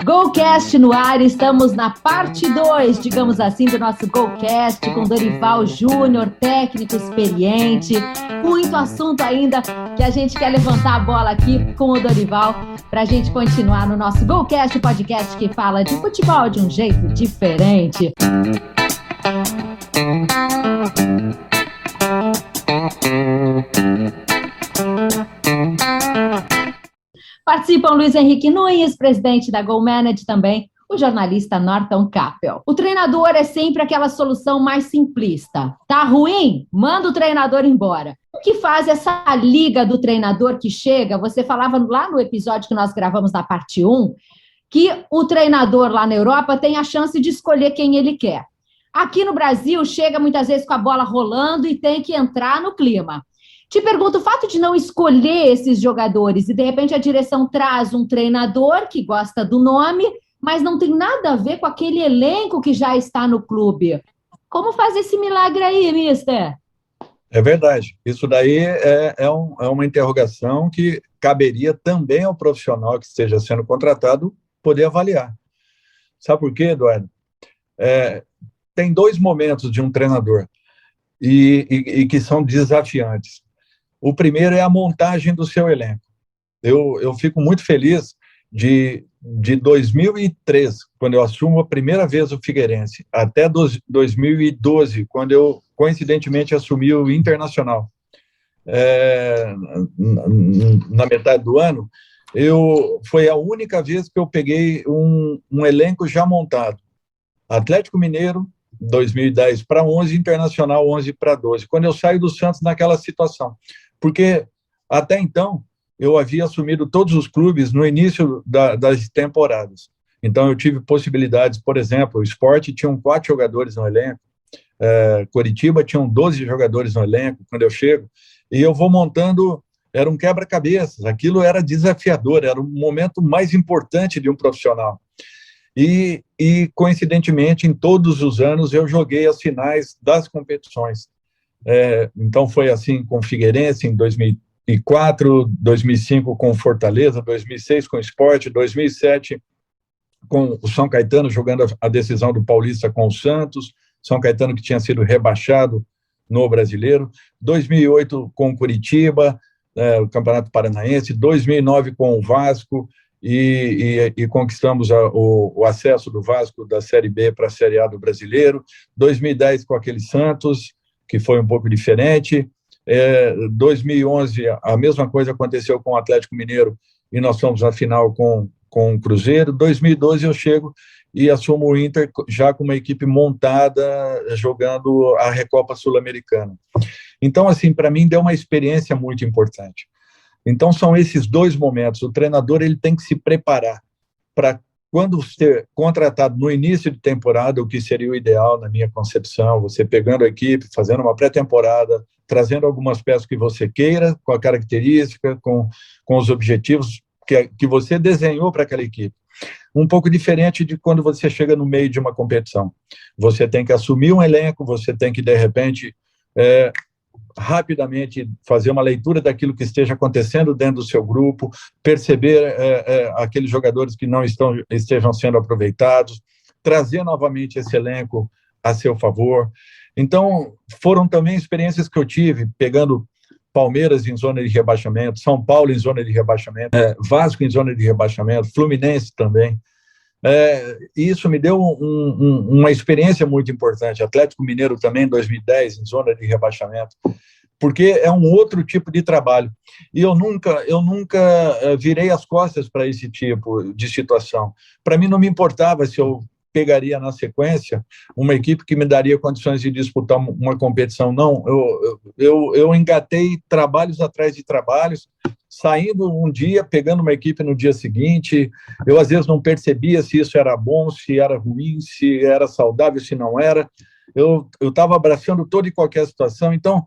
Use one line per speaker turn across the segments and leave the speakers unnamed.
Golcast no ar, estamos na parte 2, digamos assim, do nosso Golcast com Dorival Júnior, técnico experiente, muito assunto ainda que a gente quer levantar a bola aqui com o Dorival para a gente continuar no nosso Golcast, o podcast que fala de futebol de um jeito diferente. Participam Luiz Henrique Nunes, presidente da GolManage também, o jornalista Norton Capel. O treinador é sempre aquela solução mais simplista. Tá ruim? Manda o treinador embora. O que faz essa liga do treinador que chega? Você falava lá no episódio que nós gravamos na parte 1, que o treinador lá na Europa tem a chance de escolher quem ele quer. Aqui no Brasil, chega muitas vezes com a bola rolando e tem que entrar no clima. Te pergunto, o fato de não escolher esses jogadores e, de repente, a direção traz um treinador que gosta do nome, mas não tem nada a ver com aquele elenco que já está no clube. Como faz esse milagre aí, mister?
É verdade. Isso daí é uma interrogação que caberia também ao profissional que esteja sendo contratado poder avaliar. Sabe por quê, Eduardo? Tem dois momentos de um treinador e que são desafiantes. O primeiro é a montagem do seu elenco. Eu fico muito feliz de 2003, quando eu assumo a primeira vez o Figueirense, até 2012, quando eu, coincidentemente, assumi o Internacional. Na metade do ano, foi a única vez que eu peguei um elenco já montado. Atlético Mineiro, 2010 para 11, Internacional 11 para 12. Quando eu saio do Santos naquela situação. Porque até então eu havia assumido todos os clubes no início das temporadas. Então eu tive possibilidades, por exemplo, o Sport tinha 4 jogadores no elenco, Coritiba tinham 12 jogadores no elenco quando eu chego, e eu vou montando, era um quebra-cabeças, aquilo era desafiador, era o momento mais importante de um profissional. E, coincidentemente, em todos os anos, eu joguei as finais das competições. Então, foi assim com o Figueirense em 2004, 2005 com o Fortaleza, 2006 com o Sport, 2007 com o São Caetano jogando a decisão do Paulista com o Santos, São Caetano que tinha sido rebaixado no Brasileiro, 2008 com o Curitiba, o Campeonato Paranaense, 2009 com o Vasco, e conquistamos o acesso do Vasco da Série B para a Série A do Brasileiro, 2010 com aquele Santos, que foi um pouco diferente, 2011 a mesma coisa aconteceu com o Atlético Mineiro e nós fomos na final com o Cruzeiro, 2012 eu chego e assumo o Inter já com uma equipe montada, jogando a Recopa Sul-Americana. Então, assim, para mim deu uma experiência muito importante. Então, são esses dois momentos. O treinador ele tem que se preparar para, quando ser contratado no início de temporada, o que seria o ideal, na minha concepção, você pegando a equipe, fazendo uma pré-temporada, trazendo algumas peças que você queira, com a característica, com os objetivos que você desenhou para aquela equipe. Um pouco diferente de quando você chega no meio de uma competição. Você tem que assumir um elenco, você tem que, de repente, rapidamente fazer uma leitura daquilo que esteja acontecendo dentro do seu grupo, perceber aqueles jogadores que não estejam sendo aproveitados, trazer novamente esse elenco a seu favor. Então, foram também experiências que eu tive, pegando Palmeiras em zona de rebaixamento, São Paulo em zona de rebaixamento, Vasco em zona de rebaixamento, Fluminense também. Isso me deu uma experiência muito importante. Atlético Mineiro também, em 2010, em zona de rebaixamento, porque é um outro tipo de trabalho. E eu nunca virei as costas para esse tipo de situação. Para mim, não me importava se eu pegaria na sequência uma equipe que me daria condições de disputar uma competição. Não, eu engatei trabalhos atrás de trabalhos, saindo um dia, pegando uma equipe no dia seguinte. Eu, às vezes, não percebia se isso era bom, se era ruim, se era saudável, se não era. Eu estava abraçando toda e qualquer situação. Então,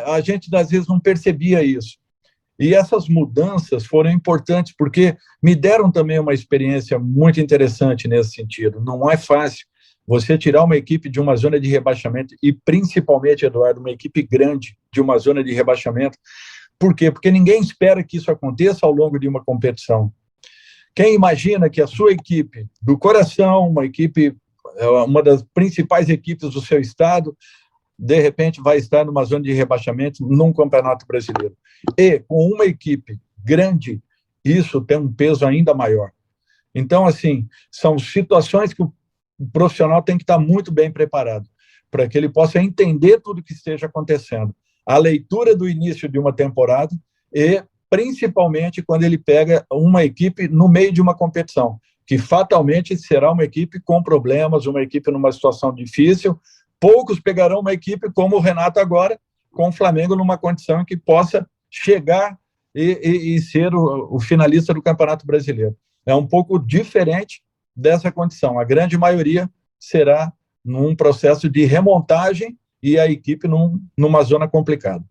a gente, às vezes, não percebia isso. E essas mudanças foram importantes, porque me deram também uma experiência muito interessante nesse sentido. Não é fácil você tirar uma equipe de uma zona de rebaixamento, e principalmente, Eduardo, uma equipe grande de uma zona de rebaixamento. Por quê? Porque ninguém espera que isso aconteça ao longo de uma competição. Quem imagina que a sua equipe do coração, uma das principais equipes do seu estado, de repente vai estar numa zona de rebaixamento num campeonato brasileiro. E com uma equipe grande, isso tem um peso ainda maior. Então, assim, são situações que o profissional tem que estar muito bem preparado para que ele possa entender tudo o que esteja acontecendo. A leitura do início de uma temporada e, principalmente, quando ele pega uma equipe no meio de uma competição, que fatalmente será uma equipe com problemas, uma equipe numa situação difícil. Poucos pegarão uma equipe como o Renato agora, com o Flamengo numa condição em que possa chegar e ser o finalista do Campeonato Brasileiro. É um pouco diferente dessa condição. A grande maioria será num processo de remontagem e a equipe numa zona complicada.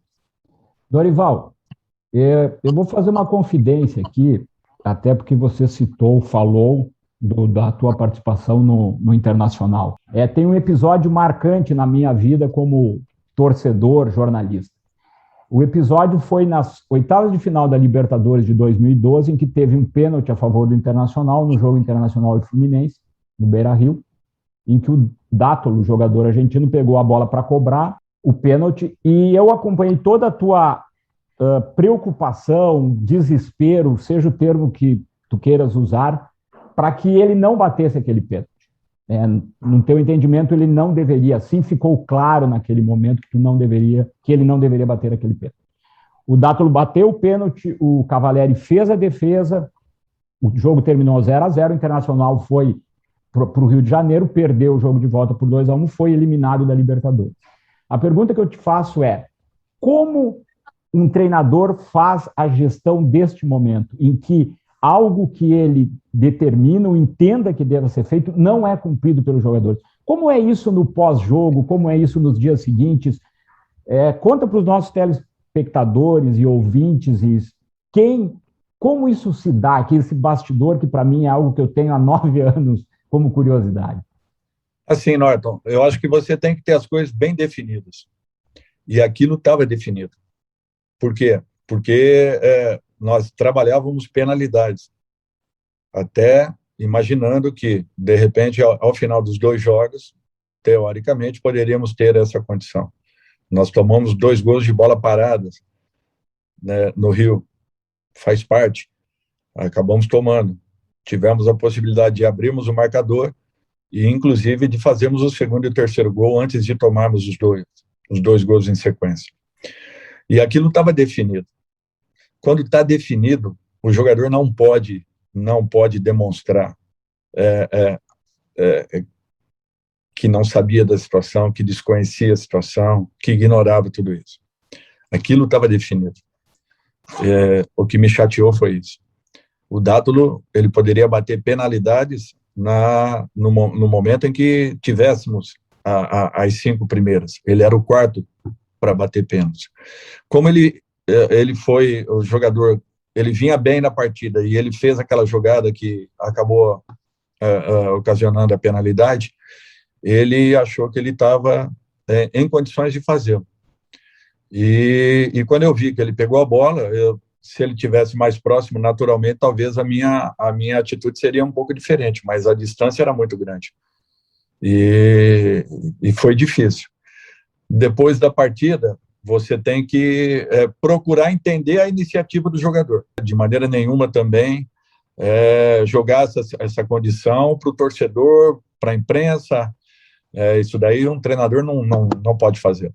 Dorival, eu vou fazer uma confidência aqui, até porque você falou da tua participação no Internacional. Tem um episódio marcante na minha vida como torcedor, jornalista. O episódio foi nas oitavas de final da Libertadores de 2012, em que teve um pênalti a favor do Internacional, no jogo Internacional e Fluminense, no Beira-Rio, em que o Dátolo, o jogador argentino, pegou a bola para cobrar o pênalti, e eu acompanhei toda a tua preocupação, desespero, seja o termo que tu queiras usar, para que ele não batesse aquele pênalti. No teu entendimento, ele não deveria, assim ficou claro naquele momento que ele não deveria bater aquele pênalti. O Dátolo bateu o pênalti, o Cavalieri fez a defesa, o jogo terminou 0-0, o Internacional foi para o Rio de Janeiro, perdeu o jogo de volta por 2-1, foi eliminado da Libertadores. A pergunta que eu te faço é: como um treinador faz a gestão deste momento, em que algo que ele determina ou entenda que deva ser feito não é cumprido pelos jogadores? Como é isso no pós-jogo? Como é isso nos dias seguintes? Conta para os nossos telespectadores e ouvintes como isso se dá, que esse bastidor, que para mim é algo que eu tenho há 9 anos como curiosidade.
Assim, Norton, eu acho que você tem que ter as coisas bem definidas. E aquilo estava definido. Por quê? Porque nós trabalhávamos penalidades, até imaginando que, de repente, ao final dos 2 jogos, teoricamente, poderíamos ter essa condição. Nós tomamos 2 gols de bola paradas, né, no Rio, faz parte, acabamos tomando. Tivemos a possibilidade de abrirmos o marcador e, inclusive, de fazermos o segundo e o terceiro gol antes de tomarmos os dois gols em sequência. E aquilo estava definido. Quando está definido, o jogador não pode demonstrar que não sabia da situação, que desconhecia a situação, que ignorava tudo isso. Aquilo estava definido. O que me chateou foi isso. O Dátolo, ele poderia bater penalidades no momento em que tivéssemos as 5 primeiras. Ele era o 4º para bater pênalti. Como ele foi o jogador, ele vinha bem na partida e ele fez aquela jogada que acabou ocasionando a penalidade, ele achou que ele estava em condições de fazê-lo. E quando eu vi que ele pegou a bola, se ele tivesse mais próximo, naturalmente, talvez a minha atitude seria um pouco diferente, mas a distância era muito grande. E foi difícil. Depois da partida, você tem que procurar entender a iniciativa do jogador. De maneira nenhuma também jogar essa condição para o torcedor, para a imprensa. Isso daí um treinador não pode fazer.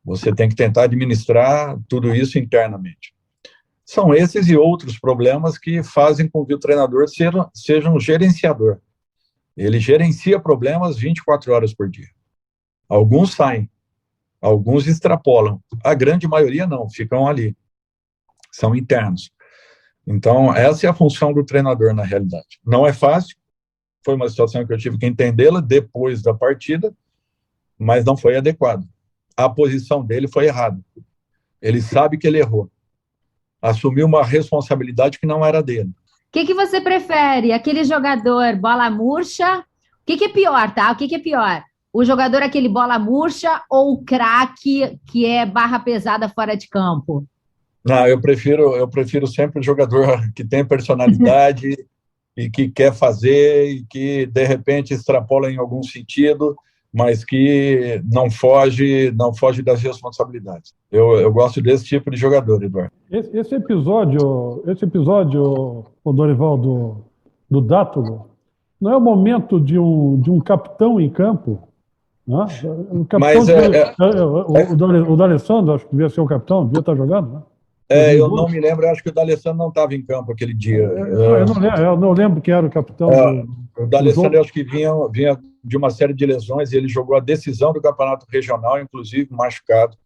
Você tem que tentar administrar tudo isso internamente. São esses e outros problemas que fazem com que o treinador seja um gerenciador. Ele gerencia problemas 24 horas por dia. Alguns saem, alguns extrapolam. A grande maioria não, ficam ali. São internos. Então, essa é a função do treinador, na realidade. Não é fácil. Foi uma situação que eu tive que entendê-la depois da partida, mas não foi adequado. A posição dele foi errada. Ele sabe que ele errou. Assumiu uma responsabilidade que não era dele.
O que você prefere? Aquele jogador bola murcha? O que é pior, tá? O que é pior? O jogador aquele bola murcha ou o craque que é barra pesada fora de campo?
Não, eu prefiro sempre o jogador que tem personalidade, e que quer fazer e que, de repente, extrapola em algum sentido, mas que não foge das responsabilidades. Eu gosto desse tipo de jogador, Eduardo.
Esse episódio, o Dorival, do Dátulo, não é o momento de um capitão em campo? Né? O capitão, o D'Alessandro, acho que devia ser o capitão, devia estar jogando, né?
Eu não me lembro, acho que o D'Alessandro não estava em campo aquele dia.
Eu não lembro quem era o capitão.
O D'Alessandro, eu acho que vinha de uma série de lesões, e ele jogou a decisão do campeonato regional, inclusive machucado,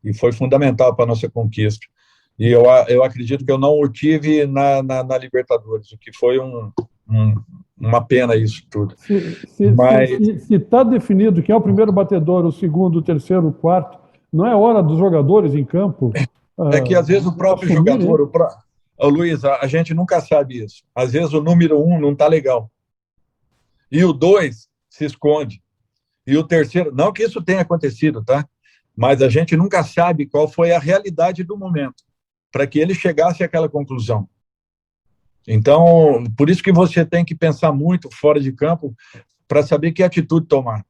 e foi fundamental para a nossa conquista. E eu acredito que eu não o tive na Libertadores, o que foi uma pena isso tudo.
Se está definido quem é o primeiro batedor, o segundo, o terceiro, o quarto, não é hora dos jogadores em campo...
É que às vezes o próprio jogador, Luiz, a gente nunca sabe isso. Às vezes o número 1 não está legal. E o 2 se esconde. E o terceiro, não que isso tenha acontecido, tá? Mas a gente nunca sabe qual foi a realidade do momento para que ele chegasse àquela conclusão. Então, por isso que você tem que pensar muito fora de campo para saber que atitude tomar.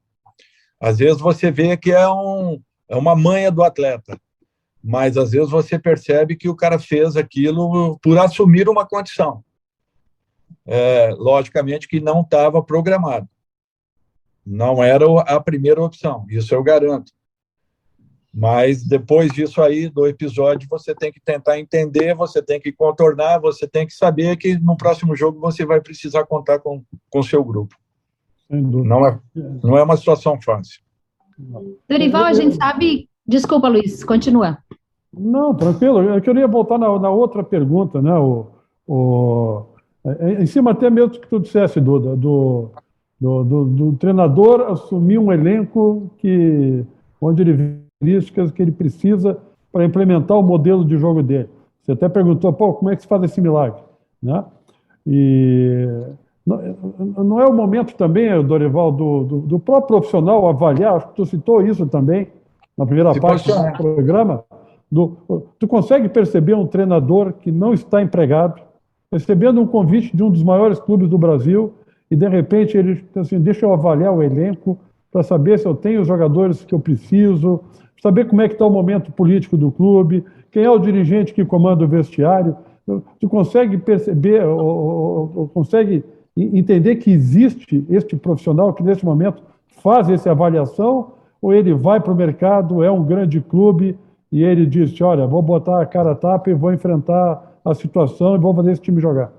Às vezes você vê que é uma manha do atleta, mas às vezes você percebe que o cara fez aquilo por assumir uma condição. Logicamente que não estava programado. Não era a primeira opção, isso eu garanto. Mas depois disso aí, do episódio, você tem que tentar entender, você tem que contornar, você tem que saber que no próximo jogo você vai precisar contar com o seu grupo. Não é uma situação fácil.
Dorival, a gente sabe... Desculpa, Luiz, continua.
Não, tranquilo. Eu queria voltar na outra pergunta, né? Em cima até mesmo que tu dissesse, Duda, do treinador assumir um elenco onde ele vê características que ele precisa para implementar o modelo de jogo dele. Você até perguntou, como é que se faz esse milagre? Né? E não é o momento também, Dorival, do próprio profissional avaliar, acho que tu citou isso também na primeira parte do programa, tu consegue perceber um treinador que não está empregado, recebendo um convite de um dos maiores clubes do Brasil, e de repente ele assim, deixa eu avaliar o elenco para saber se eu tenho os jogadores que eu preciso, saber como é que está o momento político do clube, quem é o dirigente que comanda o vestiário. Tu consegue perceber, ou consegue entender que existe este profissional que nesse momento faz essa avaliação, ou ele vai para o mercado, é um grande clube, e ele diz, olha, vou botar a cara a tapa e vou enfrentar a situação e vou fazer esse time jogar?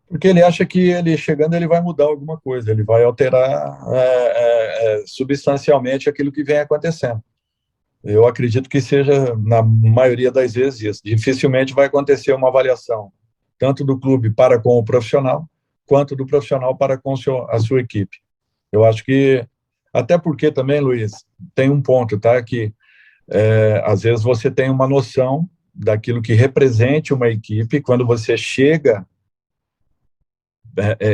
Porque ele acha que ele chegando ele vai mudar alguma coisa, ele vai alterar substancialmente aquilo que vem acontecendo. Eu acredito que seja, na maioria das vezes, isso. Dificilmente vai acontecer uma avaliação, tanto do clube para com o profissional, quanto do profissional para com a sua equipe. Eu acho que, até porque também, Luiz, tem um ponto, tá? Que às vezes você tem uma noção daquilo que represente uma equipe, quando você chega,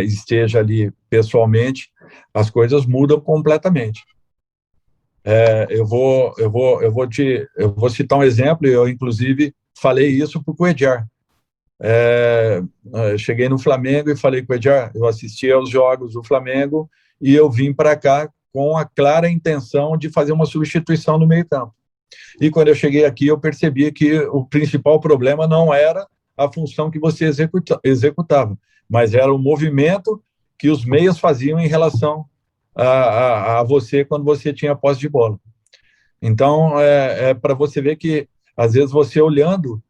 esteja ali pessoalmente, as coisas mudam completamente. Eu vou citar um exemplo, eu inclusive falei isso para o Cuéllar. Cheguei no Flamengo e falei com o Cuéllar, eu assisti aos jogos do Flamengo e eu vim para cá com a clara intenção de fazer uma substituição no meio-campo. E quando eu cheguei aqui, eu percebi que o principal problema não era a função que você executava, mas era o movimento que os meias faziam em relação a você quando você tinha posse de bola. Então, para você ver que, às vezes, você olhando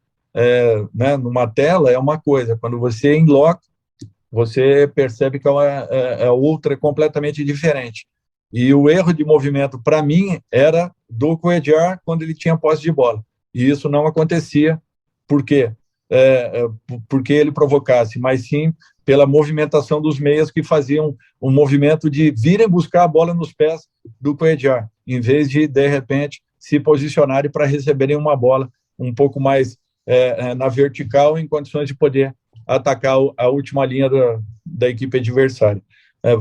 numa tela é uma coisa, quando você em loco, você percebe que é outra completamente diferente. E o erro de movimento, para mim, era do Cuéllar quando ele tinha posse de bola. E isso não acontecia. Por quê? Porque ele provocasse, mas sim pela movimentação dos meias que faziam o movimento de virem buscar a bola nos pés do Cuéllar, em vez de repente, se posicionarem para receberem uma bola um pouco mais na vertical, em condições de poder atacar a última linha da equipe adversária.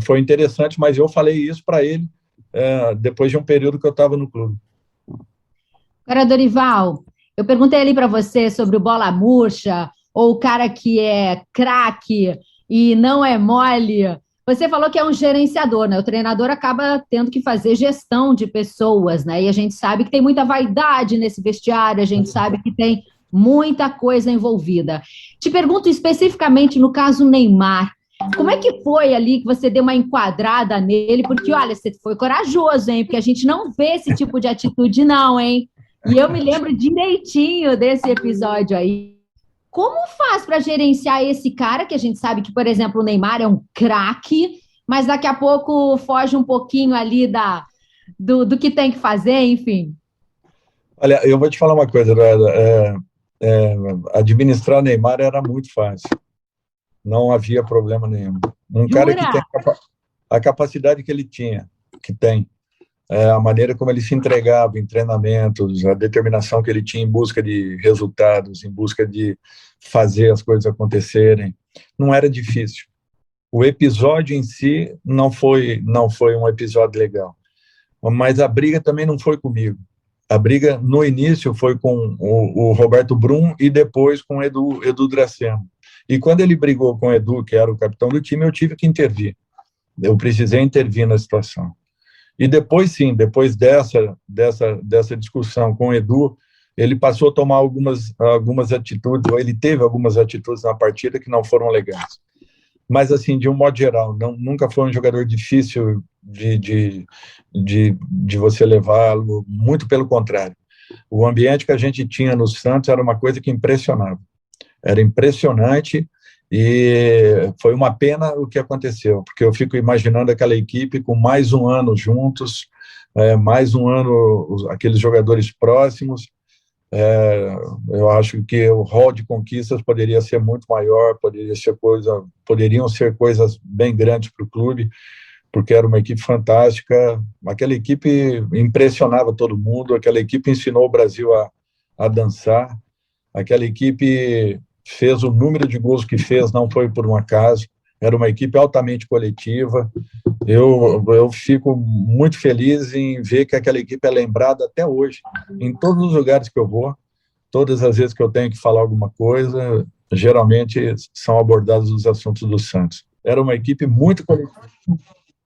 Foi interessante, mas eu falei isso para ele depois de um período que eu estava no clube.
Agora, Dorival, eu perguntei ali para você sobre o bola murcha, ou o cara que é craque e não é mole. Você falou que é um gerenciador, né? O treinador acaba tendo que fazer gestão de pessoas, né? E a gente sabe que tem muita vaidade nesse vestiário, a gente sabe que tem muita coisa envolvida. Te pergunto especificamente no caso Neymar, como é que foi ali que você deu uma enquadrada nele? Porque, olha, você foi corajoso, hein? Porque a gente não vê esse tipo de atitude, não, hein? E eu me lembro direitinho desse episódio aí. Como faz para gerenciar esse cara, que a gente sabe que, por exemplo, o Neymar é um craque, mas daqui a pouco foge um pouquinho ali do que tem que fazer, enfim?
Olha, eu vou te falar uma coisa, administrar Neymar era muito fácil. Não havia problema nenhum. Um cara que tem a capacidade que ele tinha, que tem, a maneira como ele se entregava em treinamentos, a determinação que ele tinha em busca de resultados, em busca de fazer as coisas acontecerem, não era difícil. O episódio em si não foi um episódio legal, mas a briga também não foi comigo. A briga, no início, foi com o Roberto Brum e depois com o Edu Draceno. E quando ele brigou com o Edu, que era o capitão do time, eu tive que intervir. Eu precisei intervir na situação. E depois, sim, depois dessa discussão com o Edu, ele passou a tomar algumas atitudes, ou ele teve algumas atitudes na partida que não foram legais. Mas, assim, de um modo geral, nunca foi um jogador difícil de você levá-lo, muito pelo contrário. O ambiente que a gente tinha no Santos era uma coisa que impressionava. Era impressionante e foi uma pena o que aconteceu, porque eu fico imaginando aquela equipe com mais um ano juntos, mais um ano aqueles jogadores próximos. Eu acho que o rol de conquistas poderia ser muito maior, poderiam ser coisas bem grandes para o clube, porque era uma equipe fantástica. Aquela equipe impressionava todo mundo, aquela equipe ensinou o Brasil a dançar, aquela equipe fez o número de gols que fez, não foi por um acaso, era uma equipe altamente coletiva. Eu fico muito feliz em ver que aquela equipe é lembrada até hoje, em todos os lugares que eu vou, todas as vezes que eu tenho que falar alguma coisa, geralmente são abordados os assuntos do Santos. Era uma equipe muito coletiva,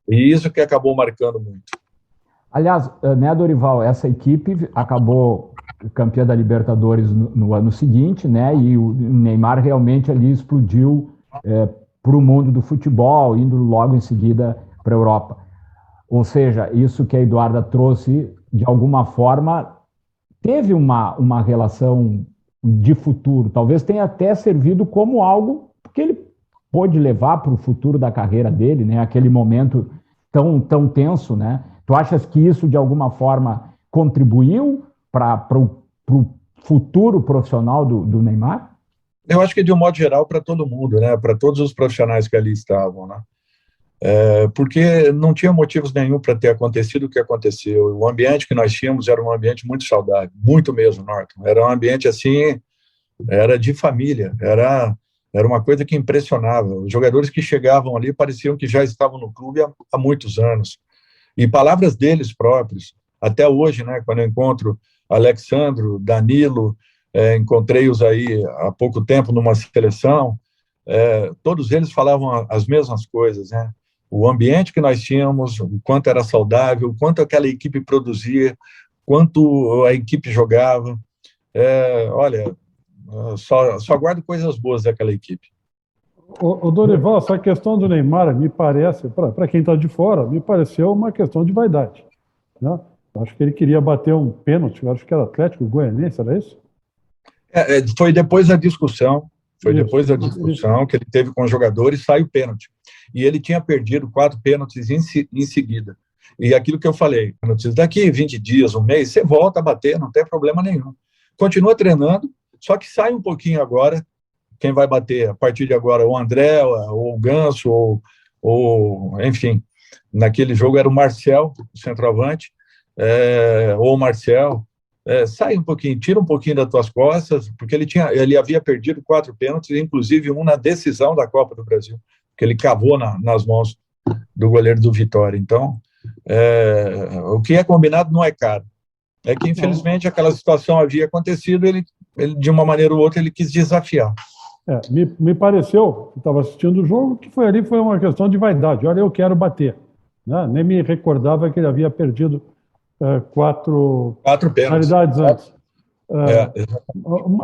e isso que acabou marcando muito.
Aliás, né, Dorival, essa equipe acabou campeã da Libertadores no ano seguinte, né, e o Neymar realmente ali explodiu para o mundo do futebol, indo logo em seguida para a Europa. Ou seja, isso que a Eduarda trouxe, de alguma forma, teve uma relação de futuro, talvez tenha até servido como algo que ele pôde levar para o futuro da carreira dele, né, aquele momento tão tenso, né? Tu achas que isso, de alguma forma, contribuiu para o futuro profissional do Neymar?
Eu acho que, de um modo geral, para todo mundo, né? Para todos os profissionais que ali estavam, né? Porque não tinha motivos nenhum para ter acontecido o que aconteceu. O ambiente que nós tínhamos era um ambiente muito saudável, muito mesmo, Norton. Era um ambiente, assim, era de família, era uma coisa que impressionava. Os jogadores que chegavam ali pareciam que já estavam no clube há muitos anos. E palavras deles próprios, até hoje, né, quando eu encontro Alexandro, Danilo, encontrei-os aí há pouco tempo numa seleção, todos eles falavam as mesmas coisas, né? O ambiente que nós tínhamos, o quanto era saudável, o quanto aquela equipe produzia, quanto a equipe jogava. Olha, só guardo coisas boas daquela equipe.
O Dorival, essa questão do Neymar, me parece, para quem está de fora, me pareceu uma questão de vaidade, né? Acho que ele queria bater um pênalti, acho que era Atlético Goianiense, era isso?
Foi depois da discussão, que ele teve com os jogadores, sai o pênalti. E ele tinha perdido 4 pênaltis em seguida. E aquilo que eu falei, daqui 20 dias, um mês, você volta a bater, não tem problema nenhum. Continua treinando, só que sai um pouquinho agora. Quem vai bater a partir de agora, o André, ou o Ganso, ou enfim, naquele jogo era o Marcel, o centroavante, ou o Marcel, sai um pouquinho, tira um pouquinho das tuas costas, porque ele havia perdido 4 pênaltis, inclusive um na decisão da Copa do Brasil, que ele cavou nas mãos do goleiro do Vitória. Então, o que é combinado não é caro. É que, infelizmente, aquela situação havia acontecido, ele de uma maneira ou outra, ele quis desafiar.
Me pareceu, eu estava assistindo o jogo, que foi uma questão de vaidade. Olha, eu quero bater. Né? Nem me recordava que ele havia perdido 4 penalidades antes.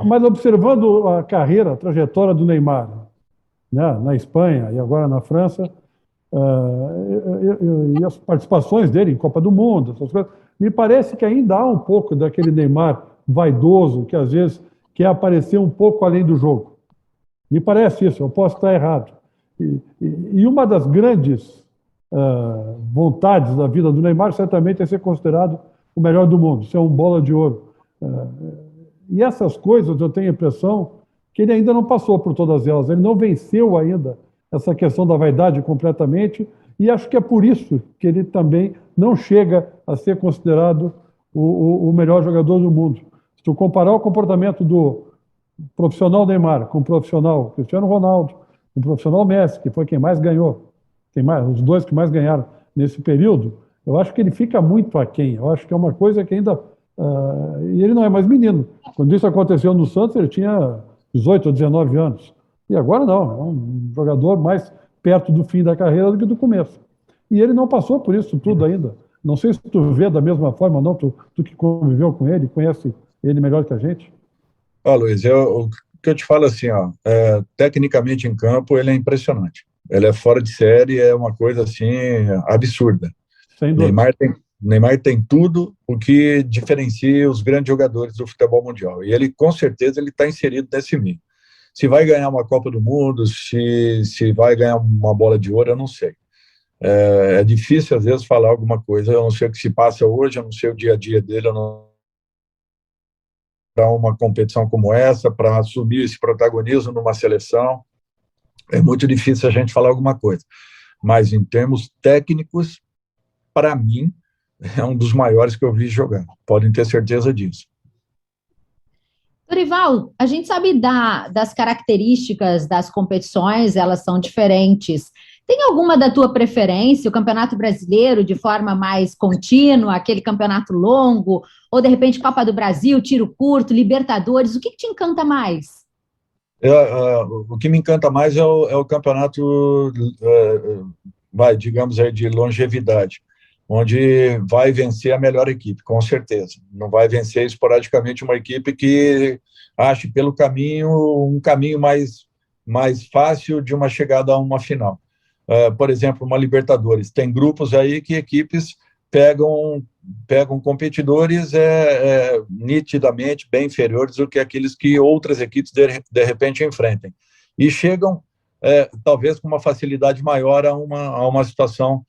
Mas observando a carreira, a trajetória do Neymar, né, na Espanha e agora na França, e as participações dele em Copa do Mundo, essas coisas, me parece que ainda há um pouco daquele Neymar vaidoso que às vezes quer aparecer um pouco além do jogo. Me parece isso, eu posso estar errado. E uma das grandes vontades da vida do Neymar certamente é ser considerado o melhor do mundo, ser um bola de ouro. E essas coisas eu tenho a impressão que ele ainda não passou por todas elas, ele não venceu ainda essa questão da vaidade completamente, e acho que é por isso que ele também não chega a ser considerado o melhor jogador do mundo. Se tu comparar o comportamento do profissional Neymar com o profissional Cristiano Ronaldo, com o profissional Messi, que foi quem mais ganhou, os dois que mais ganharam nesse período, eu acho que ele fica muito aquém. Eu acho que é uma coisa que ainda... e ele não é mais menino. Quando isso aconteceu no Santos, ele tinha 18 ou 19 anos. E agora não, é um jogador mais perto do fim da carreira do que do começo. E ele não passou por isso tudo ainda. Não sei se tu vê da mesma forma, não, tu que conviveu com ele, conhece ele melhor que a gente.
Luiz, o que eu te falo assim, tecnicamente em campo ele é impressionante. Ele é fora de série, é uma coisa assim absurda.
Sem dúvida.
Neymar tem tudo o que diferencia os grandes jogadores do futebol mundial. E ele, com certeza, ele está inserido nesse meio. Se vai ganhar uma Copa do Mundo, se vai ganhar uma bola de ouro, eu não sei. É difícil, às vezes, falar alguma coisa. Eu não sei o que se passa hoje, eu não sei o dia a dia dele, eu não... Para uma competição como essa, para assumir esse protagonismo numa seleção, é muito difícil a gente falar alguma coisa. Mas, em termos técnicos, para mim, é um dos maiores que eu vi jogar. Podem ter certeza disso.
Dorival, a gente sabe das características das competições, elas são diferentes. Tem alguma da tua preferência, o Campeonato Brasileiro de forma mais contínua, aquele campeonato longo, ou de repente Copa do Brasil, tiro curto, Libertadores, o que te encanta mais?
O que me encanta mais é o campeonato, digamos aí, de longevidade, onde vai vencer a melhor equipe, com certeza. Não vai vencer esporadicamente uma equipe que ache pelo caminho um caminho mais fácil de uma chegada a uma final. Por exemplo, uma Libertadores. Tem grupos aí que equipes pegam competidores nitidamente bem inferiores do que aqueles que outras equipes de repente enfrentem. E chegam, talvez, com uma facilidade maior a uma situação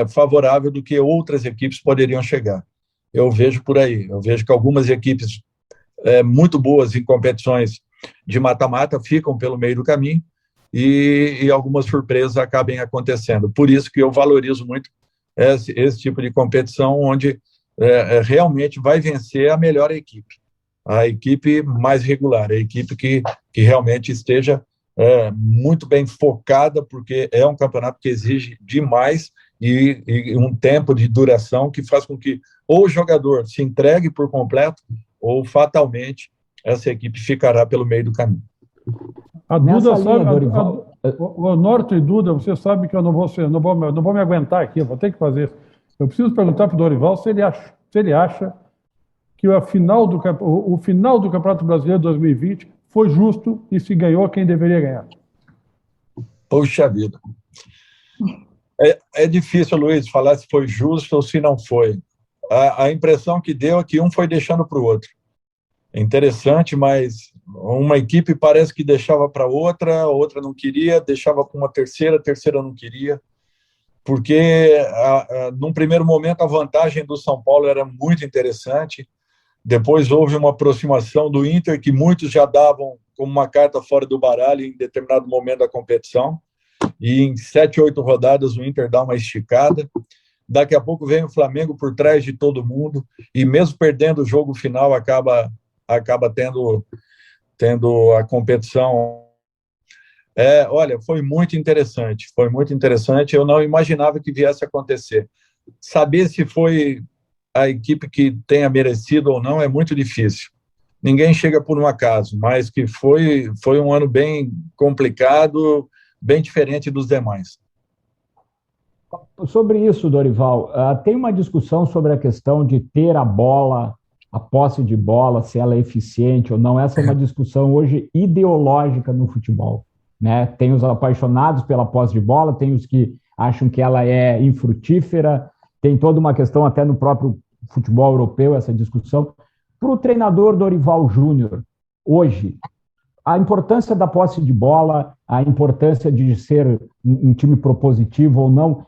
favorável do que outras equipes poderiam chegar. Eu vejo por aí. Eu vejo que algumas equipes muito boas em competições de mata-mata ficam pelo meio do caminho e algumas surpresas acabem acontecendo. Por isso que eu valorizo muito esse tipo de competição, onde realmente vai vencer a melhor equipe, a equipe mais regular, a equipe que realmente esteja muito bem focada, porque é um campeonato que exige demais e um tempo de duração que faz com que ou o jogador se entregue por completo ou fatalmente essa equipe ficará pelo meio do caminho.
A Duda sabe, o Norton e Duda, você sabe que eu não vou me aguentar aqui, eu vou ter que fazer. Eu preciso perguntar para o Dorival se ele acha que o final do Campeonato Brasileiro de 2020 foi justo e se ganhou quem deveria ganhar.
Poxa vida. É difícil, Luiz, falar se foi justo ou se não foi. A impressão que deu é que um foi deixando para o outro. É interessante, mas uma equipe parece que deixava para outra não queria, deixava para uma terceira, a terceira não queria, porque num primeiro momento a vantagem do São Paulo era muito interessante, depois houve uma aproximação do Inter, que muitos já davam como uma carta fora do baralho em determinado momento da competição, e em 7, 8 rodadas o Inter dá uma esticada. Daqui a pouco vem o Flamengo por trás de todo mundo, e mesmo perdendo o jogo final, acaba tendo a competição. Olha, foi muito interessante, eu não imaginava que viesse a acontecer. Saber se foi a equipe que tenha merecido ou não é muito difícil, ninguém chega por um acaso, mas que foi um ano bem complicado, bem diferente dos demais.
Sobre isso, Dorival, tem uma discussão sobre a questão de ter a bola, a posse de bola, se ela é eficiente ou não. Essa é uma discussão hoje ideológica no futebol, né? Tem os apaixonados pela posse de bola, tem os que acham que ela é infrutífera, tem toda uma questão até no próprio futebol europeu, essa discussão. Para o treinador Dorival Júnior, hoje, a importância da posse de bola, a importância de ser um time propositivo ou não,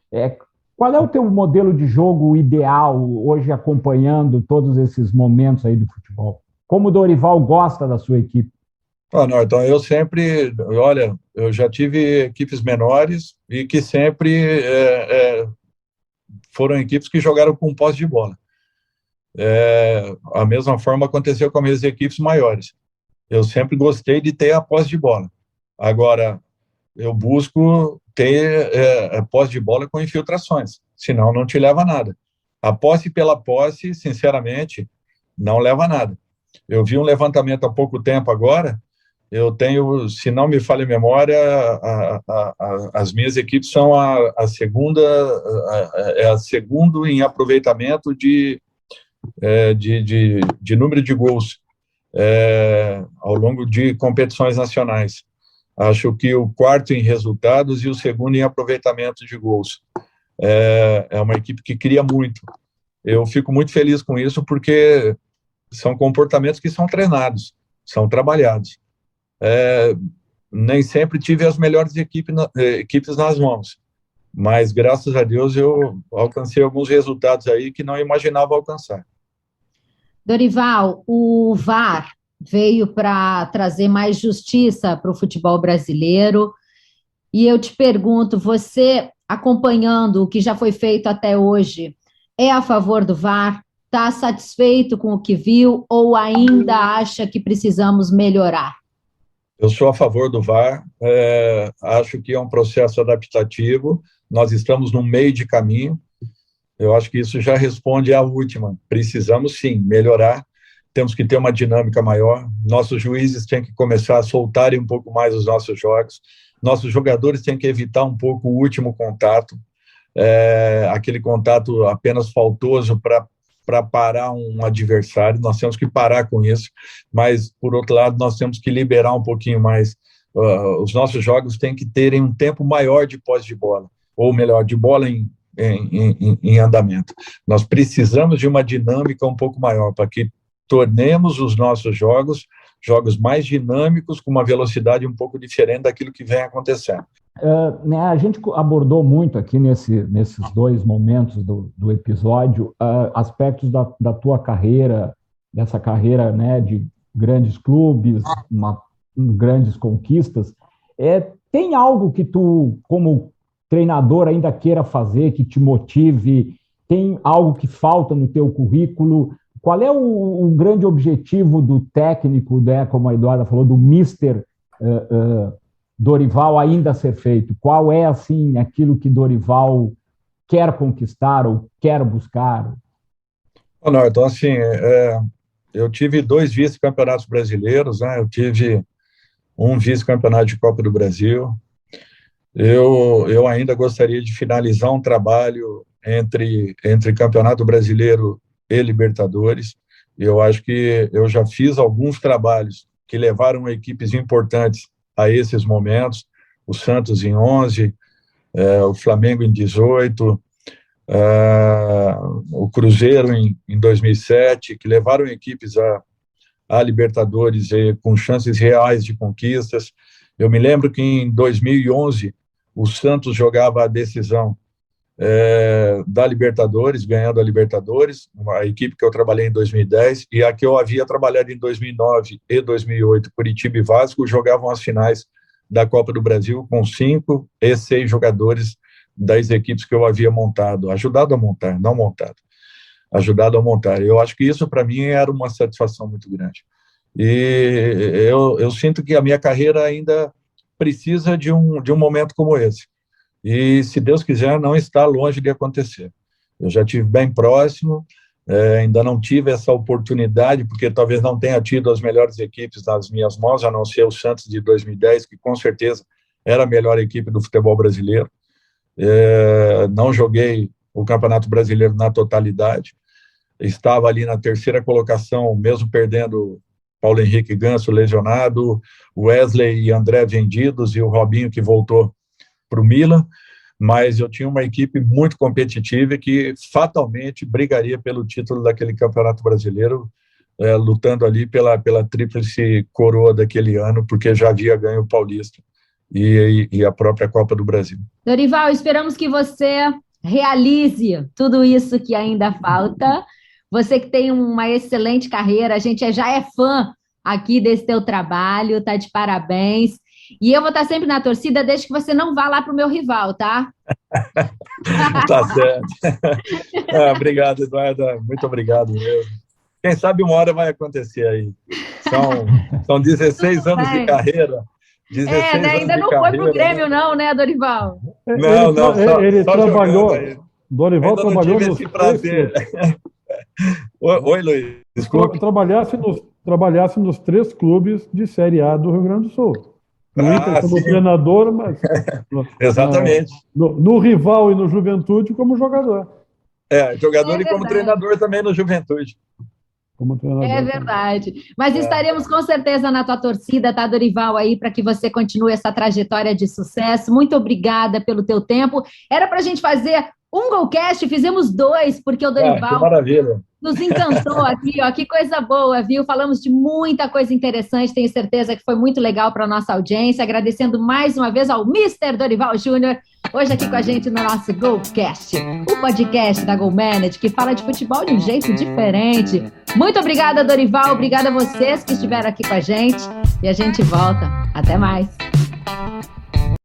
qual é o teu modelo de jogo ideal hoje acompanhando todos esses momentos aí do futebol? Como o Dorival gosta da sua equipe?
Então eu sempre, eu já tive equipes menores e que sempre foram equipes que jogaram com posse de bola. A mesma forma aconteceu com as minhas equipes maiores. Eu sempre gostei de ter a posse de bola. Agora, eu busco ter posse de bola com infiltrações, senão não te leva a nada. A posse pela posse, sinceramente, não leva a nada. Eu vi um levantamento há pouco tempo agora, eu tenho, se não me falha a memória, as minhas equipes são a segunda em aproveitamento de número de gols ao longo de competições nacionais. Acho que o quarto em resultados e o segundo em aproveitamento de gols. É uma equipe que cria muito. Eu fico muito feliz com isso, porque são comportamentos que são treinados, são trabalhados. Nem sempre tive as melhores equipes nas mãos, mas graças a Deus eu alcancei alguns resultados aí que não imaginava alcançar.
Dorival, o VAR veio para trazer mais justiça para o futebol brasileiro, e eu te pergunto, você, acompanhando o que já foi feito até hoje, é a favor do VAR? Está satisfeito com o que viu ou ainda acha que precisamos melhorar?
Eu sou a favor do VAR, acho que é um processo adaptativo, nós estamos no meio de caminho. Eu acho que isso já responde à última. Precisamos, sim, melhorar. Temos que ter uma dinâmica maior. Nossos juízes têm que começar a soltarem um pouco mais os nossos jogos. Nossos jogadores têm que evitar um pouco o último contato, aquele contato apenas faltoso para parar um adversário. Nós temos que parar com isso. Mas, por outro lado, nós temos que liberar um pouquinho mais. Os nossos jogos têm que terem um tempo maior de posse de bola, ou melhor, de bola em andamento. Nós precisamos de uma dinâmica um pouco maior para que tornemos os nossos jogos mais dinâmicos, com uma velocidade um pouco diferente daquilo que vem acontecendo.
A gente abordou muito aqui nesses dois momentos do episódio aspectos da tua carreira, dessa carreira, né, de grandes clubes, grandes conquistas. Tem algo que tu, como treinador, ainda queira fazer, que te motive? Tem algo que falta no teu currículo? Qual é o grande objetivo do técnico, né, como a Eduarda falou, do Mister Dorival ainda a ser feito? Qual é, assim, aquilo que Dorival quer conquistar ou quer buscar?
Então, assim, eu tive 2 vice-campeonatos brasileiros, né? Eu tive um vice-campeonato de Copa do Brasil. Eu ainda gostaria de finalizar um trabalho entre Campeonato Brasileiro e Libertadores. Eu acho que eu já fiz alguns trabalhos que levaram equipes importantes a esses momentos, o Santos em 11, o Flamengo em 18, o Cruzeiro em 2007, que levaram equipes a Libertadores com chances reais de conquistas. Eu me lembro que em 2011 o Santos jogava a decisão da Libertadores, ganhando a Libertadores, uma equipe que eu trabalhei em 2010, e a que eu havia trabalhado em 2009 e 2008, Curitiba e Vasco, jogavam as finais da Copa do Brasil com 5 e 6 jogadores das equipes que eu havia montado, ajudado a montar, não montado, ajudado a montar. Eu acho que isso, para mim, era uma satisfação muito grande. E eu sinto que a minha carreira ainda precisa de um momento como esse. E, se Deus quiser, não está longe de acontecer. Eu já estive bem próximo, Ainda não tive essa oportunidade, porque talvez não tenha tido as melhores equipes nas minhas mãos, a não ser o Santos de 2010, que com certeza era a melhor equipe do futebol brasileiro. Não joguei o Campeonato Brasileiro na totalidade. Estava ali na terceira colocação, mesmo perdendo Paulo Henrique Ganso lesionado, Wesley e André vendidos e o Robinho que voltou para o Milan, mas eu tinha uma equipe muito competitiva e que fatalmente brigaria pelo título daquele Campeonato Brasileiro, lutando ali pela tríplice coroa daquele ano, porque já havia ganho o Paulista e a própria Copa do Brasil.
Dorival, esperamos que você realize tudo isso que ainda falta. Você que tem uma excelente carreira, a gente já é fã aqui desse teu trabalho, tá de parabéns. E eu vou estar sempre na torcida, desde que você não vá lá pro meu rival, tá?
Tá certo. Obrigado, Eduarda. Muito obrigado mesmo. Quem sabe uma hora vai acontecer aí. São 16 anos de carreira. 16
né? Ainda não foi pro Grêmio, não, né, Dorival?
Não,
ele
só
trabalhou.
Dorival
trabalhou
nos prazer. Oi, Luiz. Desculpa.
Trabalhasse nos 3 clubes de Série A do Rio Grande do Sul. No Inter como treinador, mas
exatamente.
No rival e no Juventude como jogador.
Jogador e como treinador também no Juventude.
Como treinador.
É verdade. Mas estaremos com certeza na tua torcida, tá, Dorival, aí, para que você continue essa trajetória de sucesso. Muito obrigada pelo teu tempo. Era para a gente fazer um Golcast, fizemos 2, porque o Dorival
que maravilha.
Nos encantou aqui, ó, que coisa boa, viu? Falamos de muita coisa interessante, tenho certeza que foi muito legal para a nossa audiência. Agradecendo mais uma vez ao Mr. Dorival Júnior, hoje aqui com a gente no nosso Golcast, o podcast da GoManage, que fala de futebol de um jeito diferente. Muito obrigada, Dorival, obrigada a vocês que estiveram aqui com a gente, e a gente volta. Até mais.